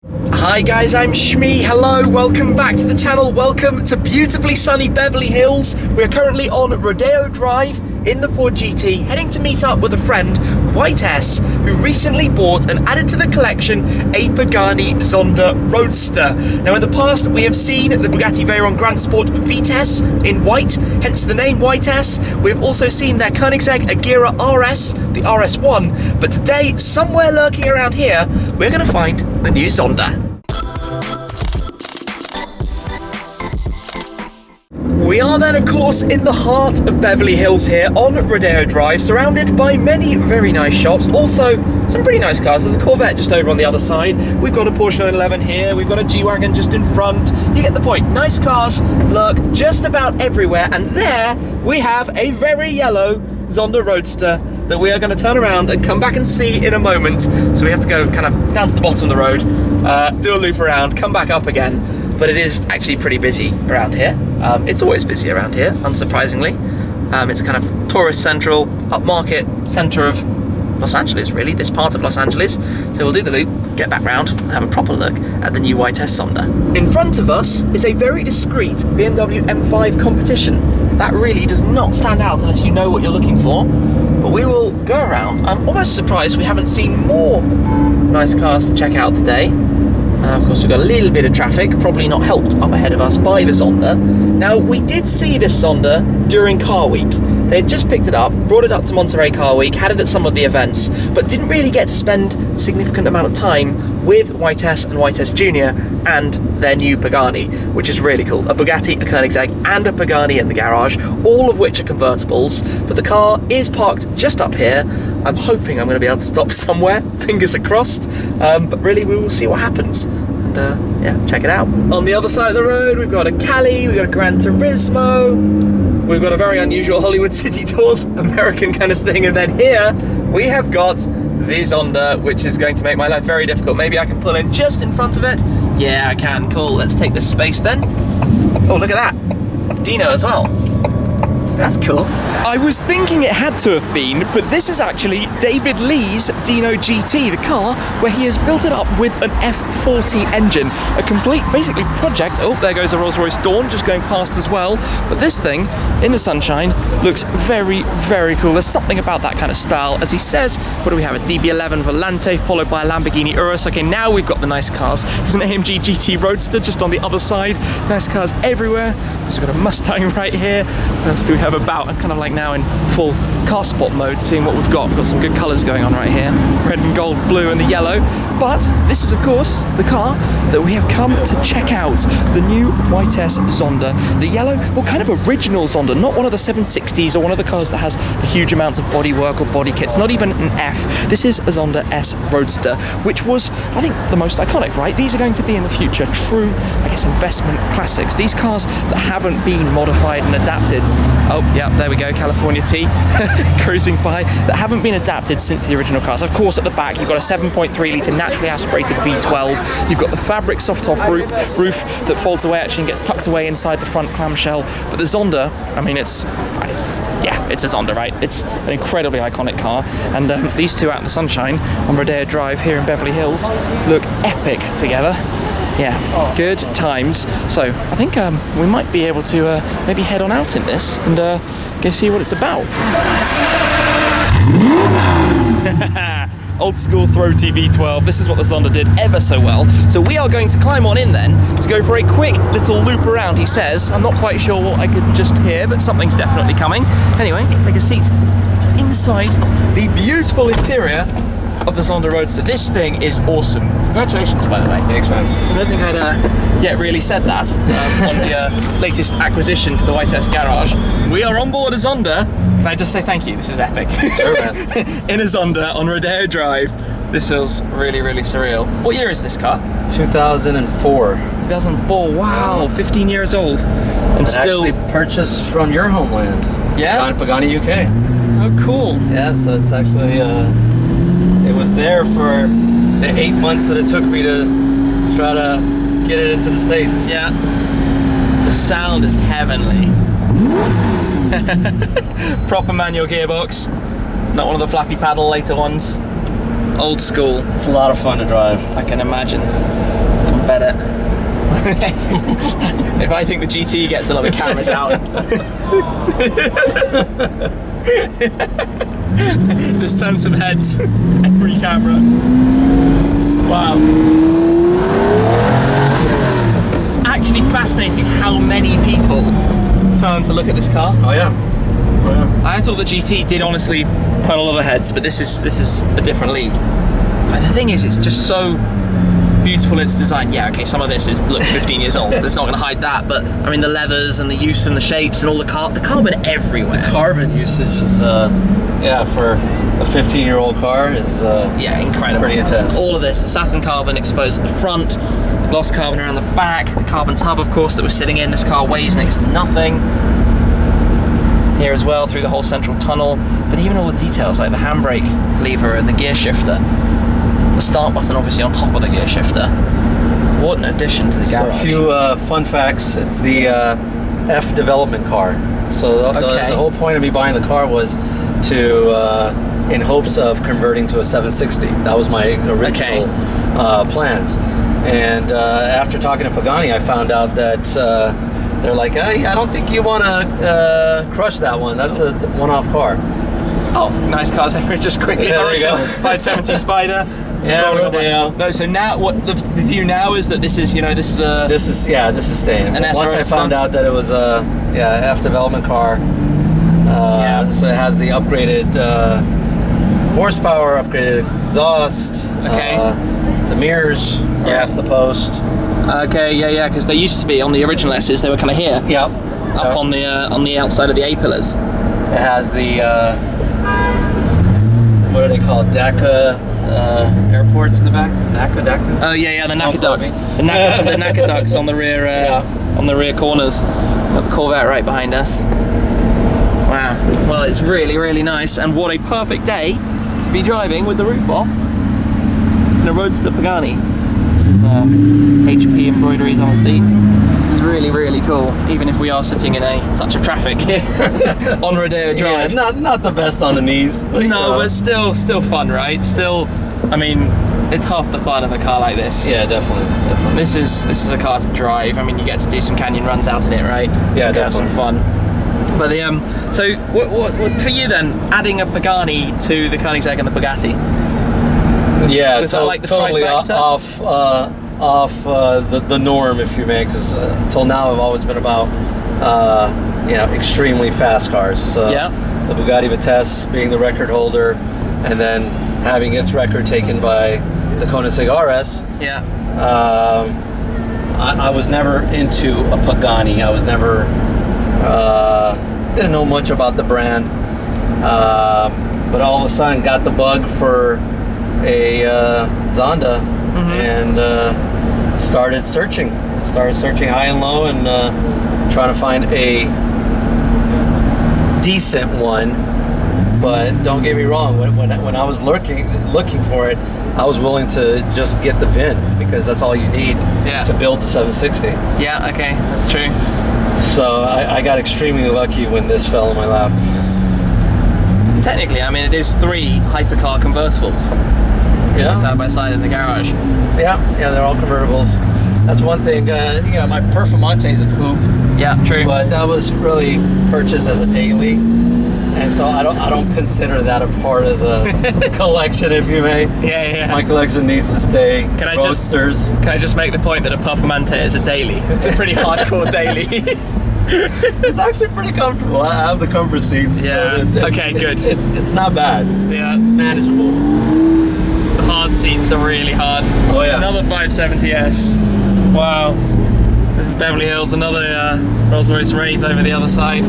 Hi guys, I'm Shmee. Hello, welcome back to the channel. Welcome to beautifully sunny Beverly Hills. We're currently on Rodeo Drive in the Ford GT, heading to meet up with a friend, Whitesse, who recently bought and added to the collection a Pagani Zonda Roadster. Now in the past we have seen the Bugatti Veyron Grand Sport Vitesse in white, hence the name Whitesse. We've also seen their Koenigsegg Agera RS, the RS1, but today, somewhere lurking around here, we're going to find the new Zonda. We are then, of course, in the heart of Beverly Hills here on Rodeo Drive, surrounded by many very nice shops. Also, some pretty nice cars. There's a Corvette just over on the other side. We've got a Porsche 911 here. We've got a G-Wagon just in front. You get the point. Nice cars lurk just about everywhere. And there we have a very yellow Zonda Roadster that we are going to turn around and come back and see in a moment. So we have to go kind of down to the bottom of the road, do a loop around, come back up again. But it is actually pretty busy around here. It's always busy around here, unsurprisingly. It's kind of tourist central, upmarket centre of Los Angeles, really, this part of Los Angeles. So we'll do the loop, get back round, and have a proper look at the new Whitesse Zonda. In front of us is a very discreet BMW M5 competition. That really does not stand out unless you know what you're looking for. But we will go around. I'm almost surprised we haven't seen more nice cars to check out today. Of course, we've got a little bit of traffic, probably not helped up ahead of us by the Zonda. Now, we did see this Zonda during Car Week. They had just picked it up, brought it up to Monterey Car Week, had it at some of the events, but didn't really get to spend a significant amount of time with Whitesse and Whitessejr Jr. and their new Pagani, which is really cool. A Bugatti, a Koenigsegg, and a Pagani in the garage, all of which are convertibles, but the car is parked just up here. I'm hoping I'm going to be able to stop somewhere, fingers are crossed, but really we will see what happens. And yeah, check it out. On the other side of the road, we've got a Cali, we've got a Gran Turismo, we've got a very unusual Hollywood City Tours, American kind of thing, and then here we have got the Zonda, which is going to make my life very difficult. Maybe I can pull in just in front of it. Yeah, I can. Cool. Let's take this space then. Oh, look at that. Dino as well. That's cool. I was thinking it had to have been, but this is actually David Lee's Dino GT, the car where he has built it up with an F40 engine. A complete, basically, project. Oh, there goes a Rolls-Royce Dawn just going past as well. But this thing, in the sunshine, looks very, very cool. There's something about that kind of style. As he says, what do we have? A DB11 Volante followed by a Lamborghini Urus. Okay, now we've got the nice cars. There's an AMG GT Roadster just on the other side. Nice cars everywhere. We've got a Mustang right here. What else do we have about? I'm kind of like now in full car spot mode, seeing what we've got. We've got some good colours going on right here. Red and gold, blue and the yellow. But this is, of course, the car that we have come to check out. The new Whitesse Zonda. The yellow, well, kind of original Zonda. Not one of the 760s or one of the cars that has the huge amounts of bodywork or body kits. Not even an F. This is a Zonda S Roadster, which was, I think, the most iconic, right? These are going to be in the future true, I guess, investment classics. These cars that haven't been modified and adapted. Oh, yeah, there we go, California T, cruising by, that haven't been adapted since the original cars. Of course, at the back, you've got a 7.3 litre naturally aspirated V12. You've got the fabric soft-top roof that folds away actually and gets tucked away inside the front clamshell. But the Zonda, I mean, it's a Zonda, right? It's an incredibly iconic car. And these two out in the sunshine on Rodeo Drive here in Beverly Hills look epic together. Yeah, good times. So I think we might be able to maybe head on out in this and go see what it's about. Old school throaty V12. This is what the Zonda did ever so well. So we are going to climb on in then to go for a quick little loop around, he says. I'm not quite sure what I could just hear, but something's definitely coming. Anyway, take a seat inside the beautiful interior of the Zonda Roadster. This thing is awesome. Congratulations, by the way. Thanks, man. I don't think I'd yet really said that on the latest acquisition to the Whitesse garage. We are on board a Zonda. Can I just say thank you? This is epic. Sure, man. In a Zonda on Rodeo Drive. This feels really, really surreal. What year is this car? 2004. 2004. Wow, 15 years old. And still actually purchased from your homeland. Yeah? Pagani UK. Oh, cool. Yeah, so it's actually it was there for the 8 months that it took me to try to get it into the States. Yeah. The sound is heavenly. Proper manual gearbox. Not one of the flappy paddle later ones. Old school. It's a lot of fun to drive. I can imagine. I bet it. If I think the GT gets a lot of cameras out. Just turn some heads every camera. Wow. It's actually fascinating how many people turn to look at this car. Oh yeah. Oh, yeah. I thought the GT did honestly turn a lot of heads, but this is a different league. And the thing is, it's just so beautiful in its design. Yeah, okay, some of this looks 15 years old. It's not going to hide that, but I mean the leathers and the use and the shapes and all the carbon everywhere. The carbon usage is, yeah, for a 15-year-old car is yeah, incredible. Pretty intense. All of this, the satin carbon exposed at the front, the gloss carbon around the back, the carbon tub, of course, that we're sitting in. This car weighs next to nothing. Here as well, through the whole central tunnel, but even all the details like the handbrake lever and the gear shifter. The start button obviously on top of the gear shifter. What an addition to the garage. So a few fun facts. It's the F development car. So the whole point of me buying the car was to, in hopes of converting to a 760. That was my original plans. And after talking to Pagani, I found out that they're like, hey, I don't think you want to crush that one. That's a one-off car. Oh, nice cars. Just quickly. Yeah, there we go. 570 Spider. Yeah, Rodeo. No, so now what the view now is that this is, you know, this is a... This is staying. An S Once I found out that it was a F development car, so it has the upgraded horsepower, upgraded exhaust, the mirrors are off the post. Okay, yeah, because they used to be on the original S's, they were kind of here. Yep. Up on the outside of the A-pillars. It has the, what are they called, DACA airports in the back? DACA? Oh yeah, the NACA ducts. The NACA ducts on the rear on the rear corners. Got the Corvette right behind us. Wow. Well, it's really, really nice, and what a perfect day to be driving with the roof off in a Roadster Pagani. This is HP embroideries on the seats. This is really, really cool, even if we are sitting in a touch of traffic here on Rodeo Drive. Yeah, not the best on the knees. But, no, but still fun, right? Still, I mean, it's half the fun of a car like this. Yeah, definitely. This is a car to drive. I mean, you get to do some canyon runs out in it, right? Yeah, definitely. Have some fun. But the so what for you then? Adding a Pagani to the Koenigsegg and the Bugatti. Yeah, Was that like the totally trifecta? off the norm, if you may, because until now I've always been about extremely fast cars. So the Bugatti Vitesse being the record holder, and then having its record taken by the Koenigsegg RS. Yeah. I was never into a Pagani. I was never didn't know much about the brand, but all of a sudden got the bug for a Zonda, and started searching high and low, and trying to find a decent one. But don't get me wrong, when I was looking for it, I was willing to just get the VIN, because that's all you need to build the 760. Yeah, okay, that's true. So I got extremely lucky when this fell in my lap. Technically, I mean, it is 3 hypercar convertibles. Side by side in the garage. Yeah, they're all convertibles. That's one thing. My Performante is a coupe. Yeah, true. But that was really purchased as a daily, and so I don't consider that a part of the collection, if you may. Yeah. My collection needs to stay Roadsters. Can I just make the point that a Performante is a daily? It's a pretty hardcore daily. It's actually pretty comfortable. I have the comfort seats. Yeah. So good. It's not bad. Yeah. It's manageable. The hard seats are really hard. Oh yeah. Another 570S. Wow. This is Beverly Hills. Another Rolls-Royce Wraith over the other side.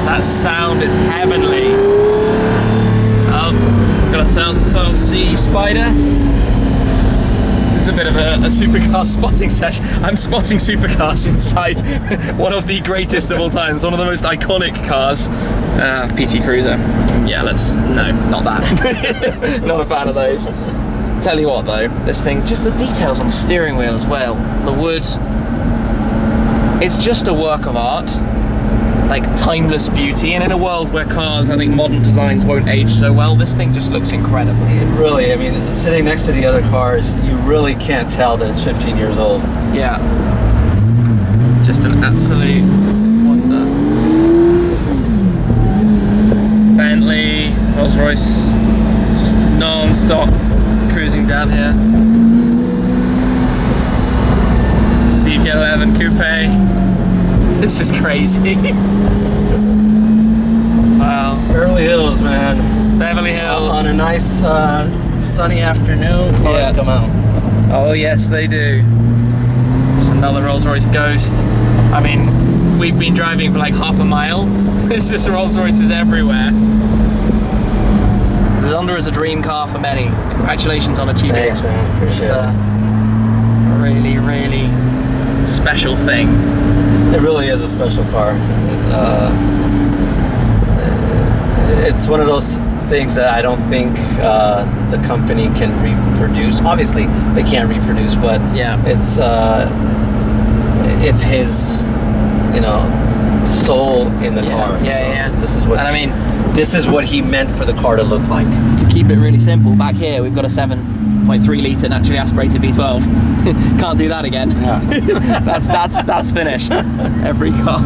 That sound is heavenly. Oh, got ourselves a 12C Spider. This is a bit of a supercar spotting session. I'm spotting supercars inside one of the greatest of all times, one of the most iconic cars. PT Cruiser. Yeah, no, not that. Not a fan of those. Tell you what though, this thing, just the details on the steering wheel as well, the wood, it's just a work of art. like timeless beauty, and in a world where cars, I think modern designs won't age so well, this thing just looks incredible. It really, I mean, sitting next to the other cars, you really can't tell that it's 15 years old. Yeah. Just an absolute wonder. Bentley, Rolls-Royce, just non-stop cruising down here. DB11 Coupe. This is crazy. Wow. Beverly Hills, man. Beverly Hills. On a nice sunny afternoon, cars come out. Oh yes, they do. Just another Rolls-Royce Ghost. I mean, we've been driving for like half a mile. It's just Rolls-Royces everywhere. The Zonda is a dream car for many. Congratulations on achieving it. Thanks, man. Appreciate It's a really, really special thing. It really is a special car. It's one of those things that I don't think the company can reproduce. Obviously, they can't reproduce, but Yeah. it's his, you know, soul in the car. Yeah. This is what. And I mean, this is what he meant for the car to look like. to keep it really simple, back here we've got a 7.3 litre naturally aspirated V12. Can't do that again. Yeah. that's finished. Every car.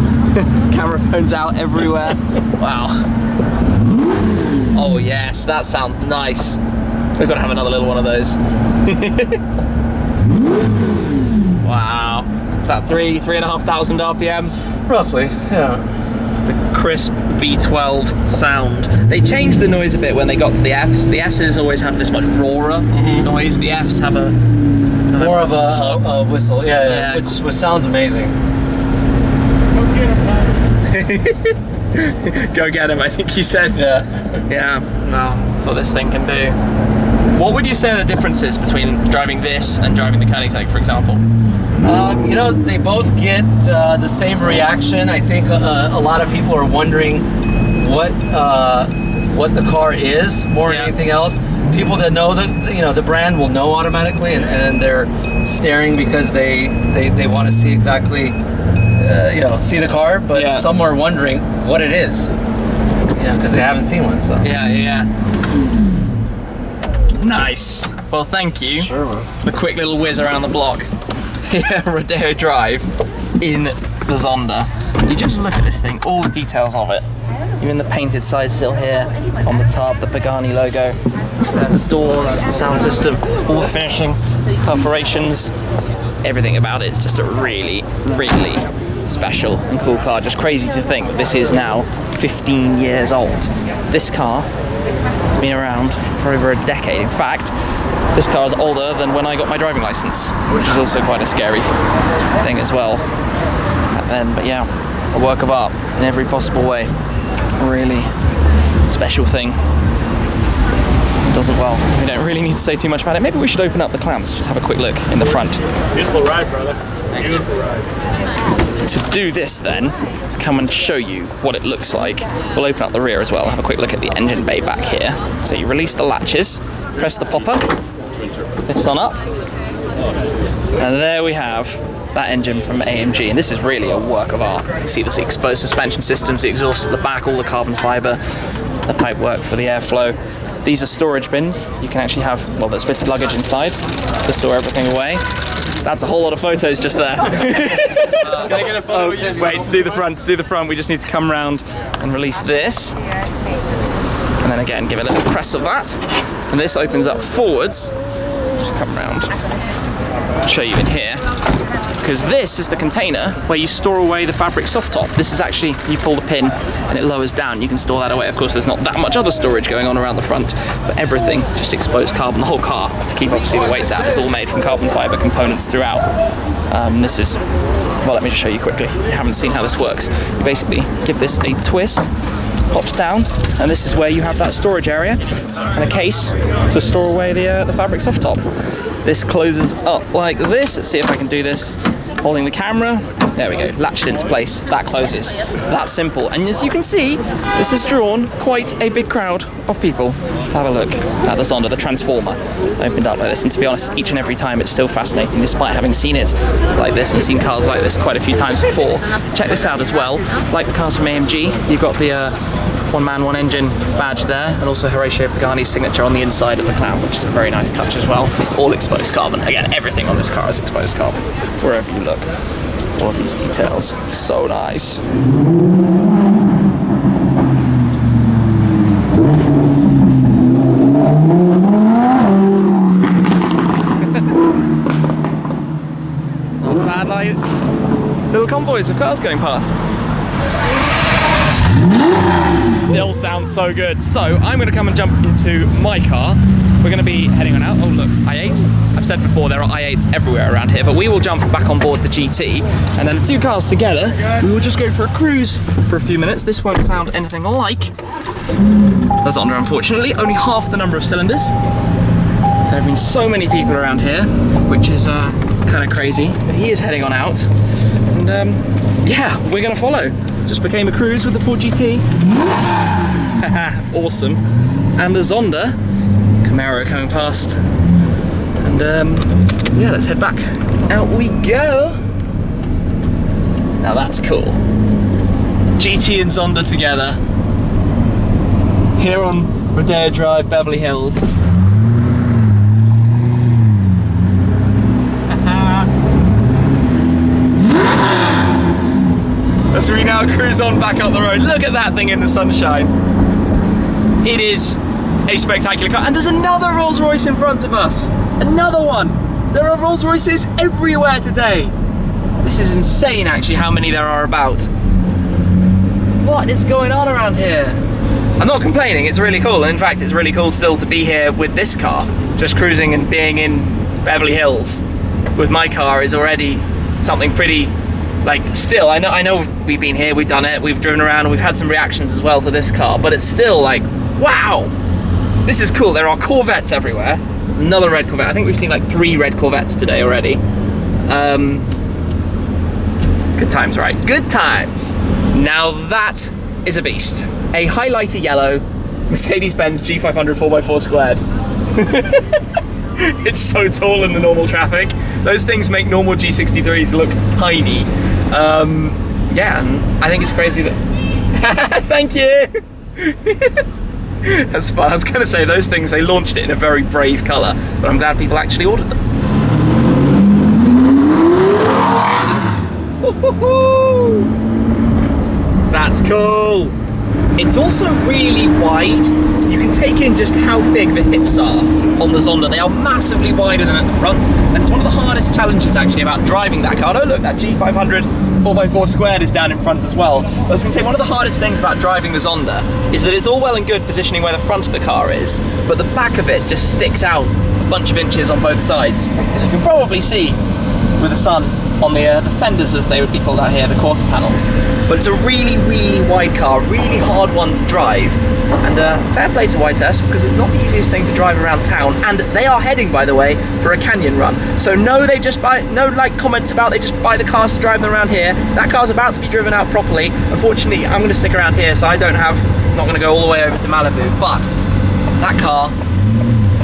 Camera phones out everywhere. Wow. Oh yes, that sounds nice. We've got to have another little one of those. Wow. It's about 3,500 RPM. Roughly, yeah. The crisp V12 sound. They changed the noise a bit when they got to the Fs. The S's always have this much rawer noise. The Fs have a more of a whistle, yeah. Which sounds amazing. Go get him, I think he says. Yeah. Yeah, well, that's what this thing can do. What would you say the difference is between driving this and driving the Koenigsegg, for example? You know, they both get the same reaction. I think a lot of people are wondering what the car is more than anything else. People that know the brand will know automatically, and they're staring because they want to see exactly see the car. But some are wondering what it is, because they haven't seen one. So yeah. Nice. Well, thank you. Sure, man. The quick little whiz around the block. Here, Rodeo Drive in the Zonda. You just look at this thing, all the details of it. Even the painted side sill here on the top, the Pagani logo. The doors, the sound system, all the finishing, perforations. Everything about it is just a really, really special and cool car. Just crazy to think that this is now 15 years old. This car has been around for over a decade. In fact, this car is older than when I got my driving license, which is also quite a scary thing as well. But yeah, a work of art in every possible way. A really special thing. We don't really need to say too much about it. Maybe we should open up the clamps, just have a quick look in the front. Beautiful ride, brother. Beautiful ride. To do this then, to come and show you what it looks like, we'll open up the rear as well, have a quick look at the engine bay back here. So you release the latches, press the popper, lifts on up, and there we have that engine from AMG, and this is really a work of art. You see the exposed suspension systems, the exhaust at the back, all the carbon fibre, the pipework for the airflow. These are storage bins. You can actually have, well, there's fitted luggage inside to store everything away. That's a whole lot of photos just there. Can I get a photo with you? Wait, to do the front, we just need to come around and release this. And then again, give it a little press of that. And this opens up forwards. Just come around. I'll show you in here. Because this is the container where you store away the fabric soft top. This is actually, you pull the pin and it lowers down. You can store that away. Of course, there's not that much other storage going on around the front, but everything, just exposed carbon, the whole car, to keep obviously the weight down. It's all made from carbon fiber components throughout. This is, well, let me just show you quickly. You haven't seen how this works. You basically give this a twist, pops down, and this is where you have that storage area and a case to store away the fabric soft top. This closes up like this. Let's see if I can do this holding the camera. There we go, latched into place, that closes. That's simple. And as you can see, this has drawn quite a big crowd of people to have a look at the Zonda, the Transformer, opened up like this. And to be honest, each and every time it's still fascinating, despite having seen it like this and seen cars like this quite a few times before. Check this out as well, like the cars from AMG, you've got the one man, one engine badge there, and also Horatio Pagani's signature on the inside of the clown, which is a very nice touch as well. All exposed carbon. Again, everything on this car is exposed carbon, wherever you look. All of these details, so nice. Not bad, like little convoys of cars going past. Still sounds so good. So I'm going to come and jump into my car. We're going to be heading on out. Oh look, i8. I've said before there are i8s everywhere around here, but we will jump back on board the GT, and then the two cars together, we will just go for a cruise for a few minutes. This won't sound anything like the Zonda, unfortunately. Only half the number of cylinders. There have been so many people around here, which is kind of crazy. But he is heading on out, and yeah, we're going to follow. Just became a cruise with the Ford GT. Awesome. And the Zonda Camaro coming past. And yeah, let's head back. Out we go. Now that's cool. GT and Zonda together. Here on Rodeo Drive, Beverly Hills. As we now cruise on back up the road. Look at that thing in the sunshine. It is a spectacular car. And there's another Rolls Royce in front of us. Another one. There are Rolls Royces everywhere today. This is insane actually how many there are about. What is going on around here? I'm not complaining, it's really cool. And in fact, it's really cool still to be here with this car. Just cruising and being in Beverly Hills with my car is already something pretty. Like, still, I know we've been here, we've done it, we've driven around, and we've had some reactions as well to this car, but it's still like, wow, this is cool. There are Corvettes everywhere. There's another red Corvette. I think we've seen like 3 red Corvettes today already. Good times, right? Good times. Now that is a beast. A highlighter yellow Mercedes-Benz G500 4x4 squared. It's so tall in the normal traffic. Those things make normal G63s look tiny. Yeah, and I think it's crazy that... Thank you! That's fun. I was going to say, those things, they launched it in a very brave colour, but I'm glad people actually ordered them. That's cool! It's also really wide. You can take in just how big the hips are on the Zonda. They are massively wider than at the front, and it's one of the hardest challenges actually about driving that car. Oh look, that G500 4x4 squared is down in front as well. But I was going to say, one of the hardest things about driving the Zonda is that it's all well and good positioning where the front of the car is, but the back of it just sticks out a bunch of inches on both sides. As you can probably see with the sun on the fenders, as they would be called out here, the quarter panels. But it's a really, really wide car, really hard one to drive. And fair play to Whitesse, because it's not the easiest thing to drive around town. And they are heading, by the way, for a canyon run. So no, they just buy, no like comments about they just buy the cars to drive them around here. That car's about to be driven out properly. Unfortunately, I'm going to stick around here, so I don't have, not going to go all the way over to Malibu. But that car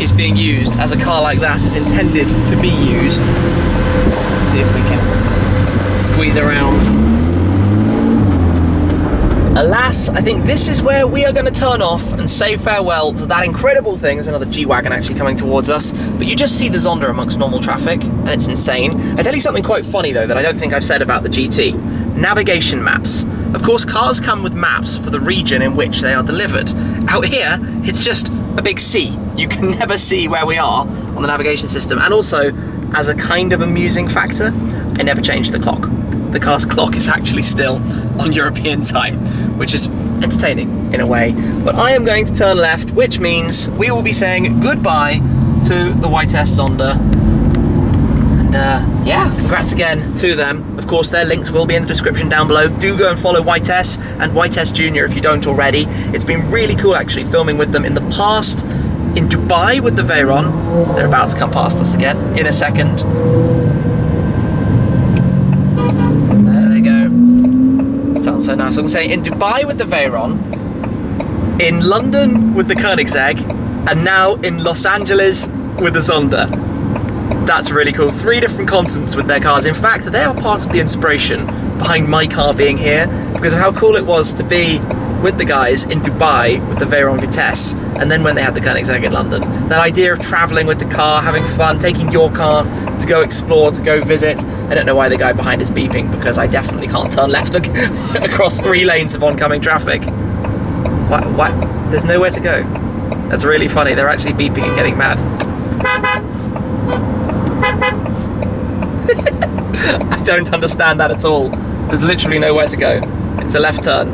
is being used as a car like that is intended to be used. Let's see if we can squeeze around. Alas, I think this is where we are going to turn off and say farewell to that incredible thing. There's another G-Wagon actually coming towards us, but you just see the Zonda amongst normal traffic, and it's insane. I tell you something quite funny though that I don't think I've said about the GT. Navigation maps. Of course, cars come with maps for the region in which they are delivered. Out here, it's just a big C. You can never see where we are on the navigation system. And also, as a kind of amusing factor, I never changed the clock. The car's clock is actually still on European time, which is entertaining in a way. But I am going to turn left, which means we will be saying goodbye to the Whitesse Zonda. And yeah, congrats again to them. Of course, their links will be in the description down below. Do go and follow Whitesse and Whitesse Jr. if you don't already. It's been really cool actually filming with them in the past in Dubai with the Veyron. They're about to come past us again in a second. There Sounds so nice. I'm gonna say in Dubai with the Veyron, in London with the Koenigsegg, and now in Los Angeles with the Zonda. That's really cool. 3 different continents with their cars. In fact, they are part of the inspiration behind my car being here, because of how cool it was to be with the guys in Dubai with the Veyron Vitesse, and then when they had the Koenigsegg in London. That idea of traveling with the car, having fun, taking your car to go explore, to go visit. I don't know why the guy behind is beeping, because I definitely can't turn left across 3 lanes of oncoming traffic. What? There's nowhere to go. That's really funny. They're actually beeping and getting mad. I don't understand that at all. There's literally nowhere to go. It's a left turn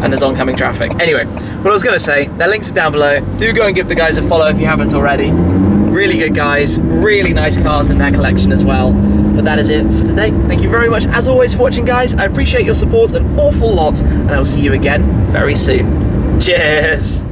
and there's oncoming traffic. Anyway, what I was going to say, their links are down below. Do go and give the guys a follow if you haven't already. Really good guys, really nice cars in their collection as well. But that is it for today. Thank you very much as always for watching, guys. I appreciate your support an awful lot, and I will see you again very soon. Cheers!